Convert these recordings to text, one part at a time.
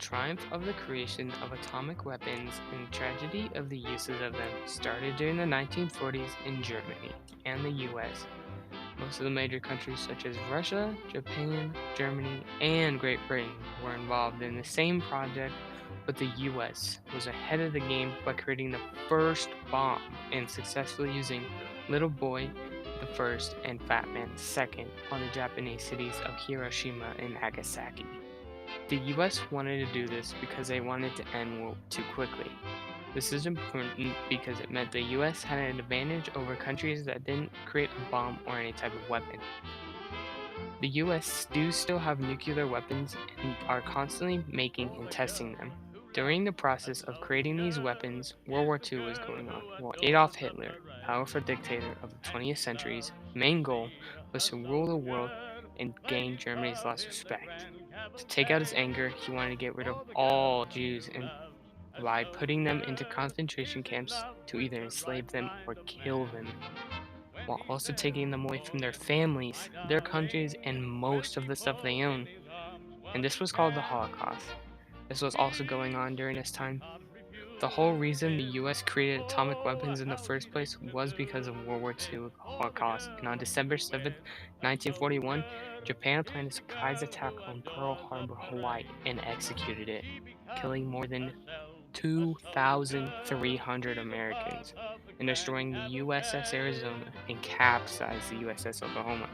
triumph of the creation of atomic weapons and the tragedy of the uses of them started during the 1940s in Germany and the US. Most of the major countries such as Russia, Japan, Germany, and Great Britain were involved in the same project, but the US was ahead of the game by creating the first bomb and successfully using Little Boy the first and Fat Man the second on the Japanese cities of Hiroshima and Nagasaki. The US wanted to do this because they wanted to end World War II quickly. This is important because it meant the US had an advantage over countries that didn't create a bomb or any type of weapon. The US do still have nuclear weapons and are constantly making and testing them. During the process of creating these weapons, World War II was going on, while Adolf Hitler, powerful dictator of the 20th century's main goal was to rule the world and gain Germany's lost respect. To take out his anger, he wanted to get rid of all Jews and by putting them into concentration camps to either enslave them or kill them, while also taking them away from their families, their countries, and most of the stuff they own. And this was called the Holocaust. This was also going on during this time. The whole reason the US created atomic weapons in the first place was because of World War II Holocaust, and on December 7th, 1941, Japan planned a surprise attack on Pearl Harbor, Hawaii, and executed it, killing more than 2,300 Americans and destroying the USS Arizona and capsized the USS Oklahoma.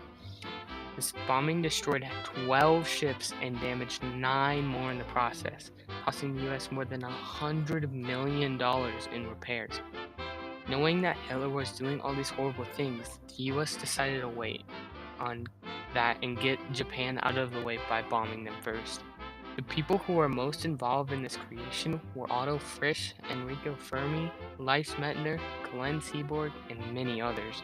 This bombing destroyed 12 ships and damaged 9 more in the process, costing the US more than $100 million in repairs. Knowing that Hitler was doing all these horrible things, the US decided to wait on that and get Japan out of the way by bombing them first. The people who were most involved in this creation were Otto Frisch, Enrico Fermi, Lise Meitner, Glenn Seaborg, and many others.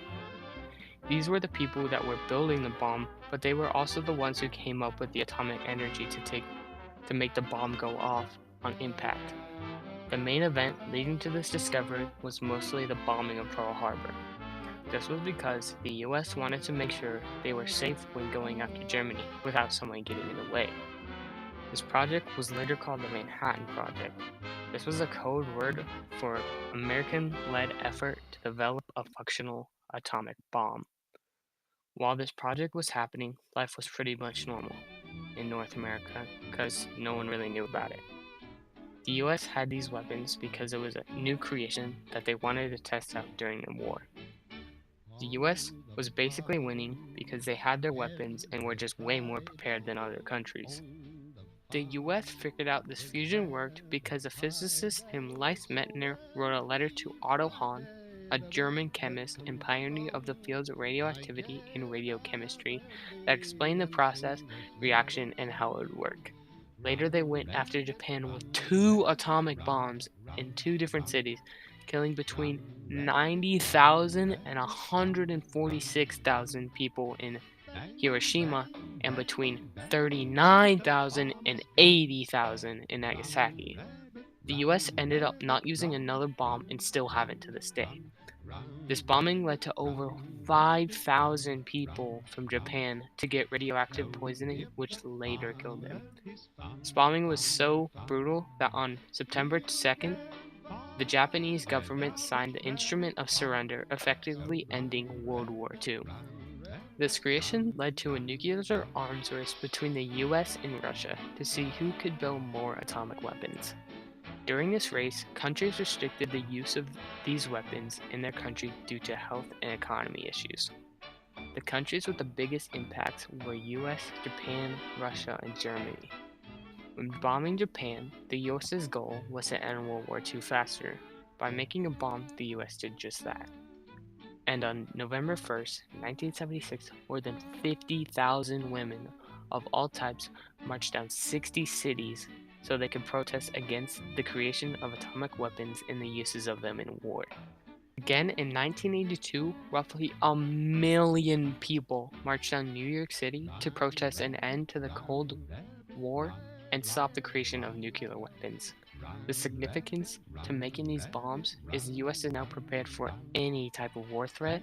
These were the people that were building the bomb, but they were also the ones who came up with the atomic energy to make the bomb go off on impact. The main event leading to this discovery was mostly the bombing of Pearl Harbor. This was because the US wanted to make sure they were safe when going after Germany without someone getting in the way. This project was later called the Manhattan Project. This was a code word for American-led effort to develop a functional atomic bomb. While this project was happening, life was pretty much normal in North America because no one really knew about it. The US had these weapons because it was a new creation that they wanted to test out during the war. The US was basically winning because they had their weapons and were just way more prepared than other countries. The US figured out this fusion worked because a physicist named Lise Meitner wrote a letter to Otto Hahn, a German chemist and pioneer of the fields of radioactivity and radiochemistry, that explained the process, reaction, and how it would work. Later, they went after Japan with 2 atomic bombs in 2 different cities, killing between 90,000 and 146,000 people in Hiroshima and between 39,000 and 80,000 in Nagasaki. The US ended up not using another bomb and still haven't to this day. This bombing led to over 5,000 people from Japan to get radioactive poisoning, which later killed them. This bombing was so brutal that on September 2nd, the Japanese government signed the Instrument of Surrender, effectively ending World War II. This creation led to a nuclear arms race between the US and Russia to see who could build more atomic weapons. During this race, countries restricted the use of these weapons in their country due to health and economy issues. The countries with the biggest impacts were US, Japan, Russia, and Germany. When bombing Japan, the US's goal was to end World War II faster. By making a bomb, the US did just that. And on November 1st, 1976, more than 50,000 women of all types marched down 60 cities so they could protest against the creation of atomic weapons and the uses of them in war. Again, in 1982, roughly 1 million people marched down New York City to protest an end to the Cold War and stop the creation of nuclear weapons. The significance to making these bombs is the US is now prepared for any type of war threat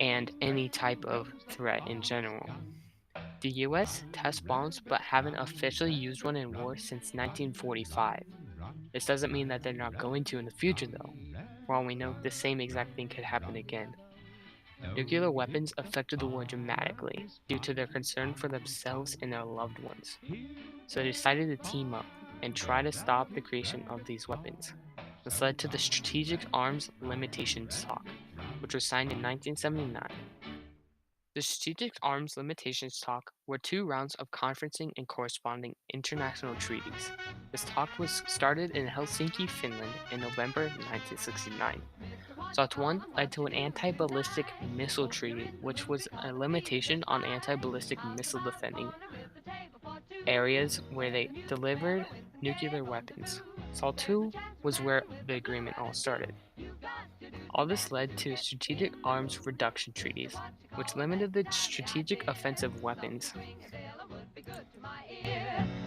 and any type of threat in general. The US tests bombs but haven't officially used one in war since 1945. This doesn't mean that they're not going to in the future, though. For all we know, the same exact thing could happen again. Nuclear weapons affected the war dramatically due to their concern for themselves and their loved ones. So they decided to team up and try to stop the creation of these weapons. This led to the Strategic Arms Limitations Talk, which was signed in 1979. The Strategic Arms Limitations Talk were 2 rounds of conferencing and corresponding international treaties. This talk was started in Helsinki, Finland in November 1969. SOT 1 led to an anti-ballistic missile treaty, which was a limitation on anti-ballistic missile defending areas where they delivered nuclear weapons. SOT 2 was where the agreement all started. All this led to strategic arms reduction treaties, which limited the strategic offensive weapons.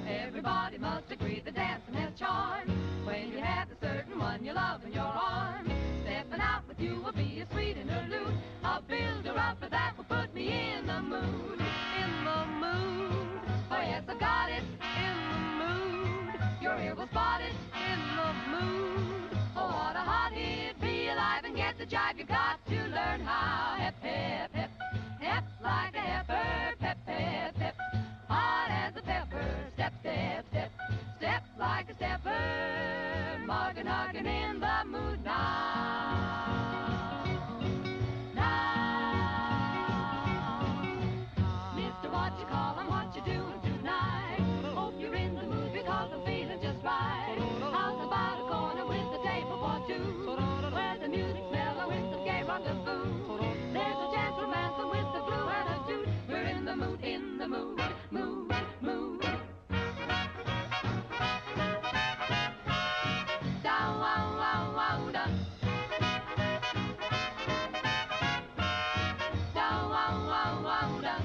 Everybody must agree that dancing has charm. When you have a certain one you love in your arms, stepping out with you will be a sweet interlude. I'll build her up, but that will put me in the mood. In the mood. Oh yes, I got it. In the mood. Your ear will spot it. In the mood. Oh, what a hot hit. Be alive and get the jive. You got to learn how. Hep, hep, hep. Hep like a heifer. Pep, pep, pep. Hot as a pepper. Step, step, step. Step like a stepper. Mugging, hugging in the mood now. Now. Mister, what you callin', what you doing tonight? Hope you're in the mood because I'm feeling just right. How's about a corner with a table for two? Where the music's mellow with some gay rendezvous. There's a chance romancing with the blue attitude. We're in the mood, mood, mood. Down, wow, wow, wow, down. Down, wow, wow, wow, down.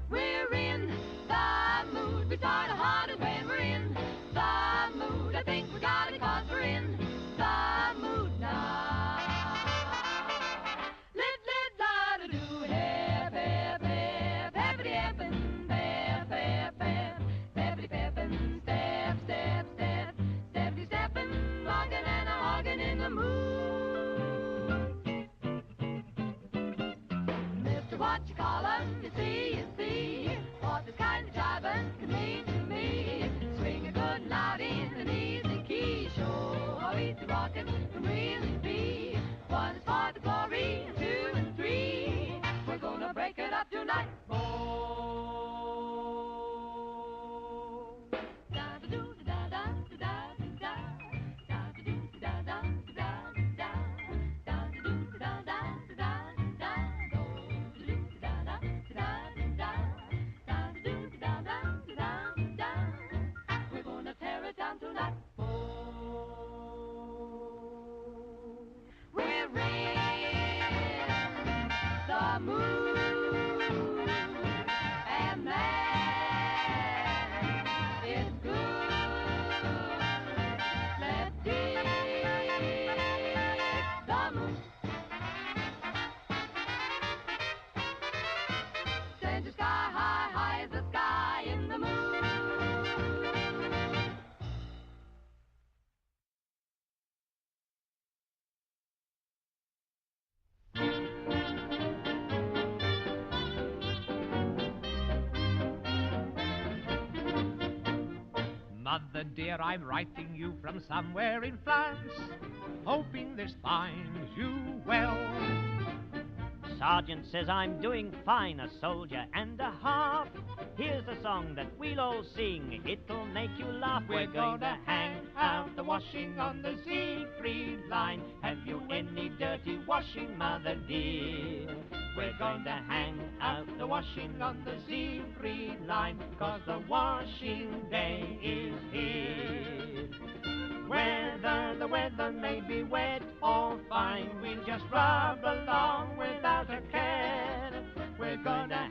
We're in the mood. We start harder when we're in the mood. I think we got it 'cause we're in the mood now. Lit, lit, la, da, do, hep, hep, hep, heppity, heppin', hep, hep, hep, heppity, peppin', step, step, step, steppity, steppin', rockin' and a hoggin' in the mood. Mister, what you callin'? You see, what this kind of jivin' can mean to me. Swing it good and loud in an easy key. Show how easy rockin' can really be. 1 is for the glory, and 2 and 3. We're gonna break it up tonight. We're gonna tear it down tonight. We're in the mood, and that is good. Let's dig the mood. Send your sky high, high as the sky in the mood. Mother dear, I'm writing you from somewhere in France, hoping this finds you well. Sergeant says I'm doing fine, a soldier and a half. Here's a song that we'll all sing, it'll make you laugh. We're gonna hang out the washing on the Siegfried line. Have you any dirty washing, mother dear? We're going to hang out the washing on the Siegfried line, 'cause the washing day is here. Whether the weather may be wet or fine, we'll just rub along without a care. We're gonna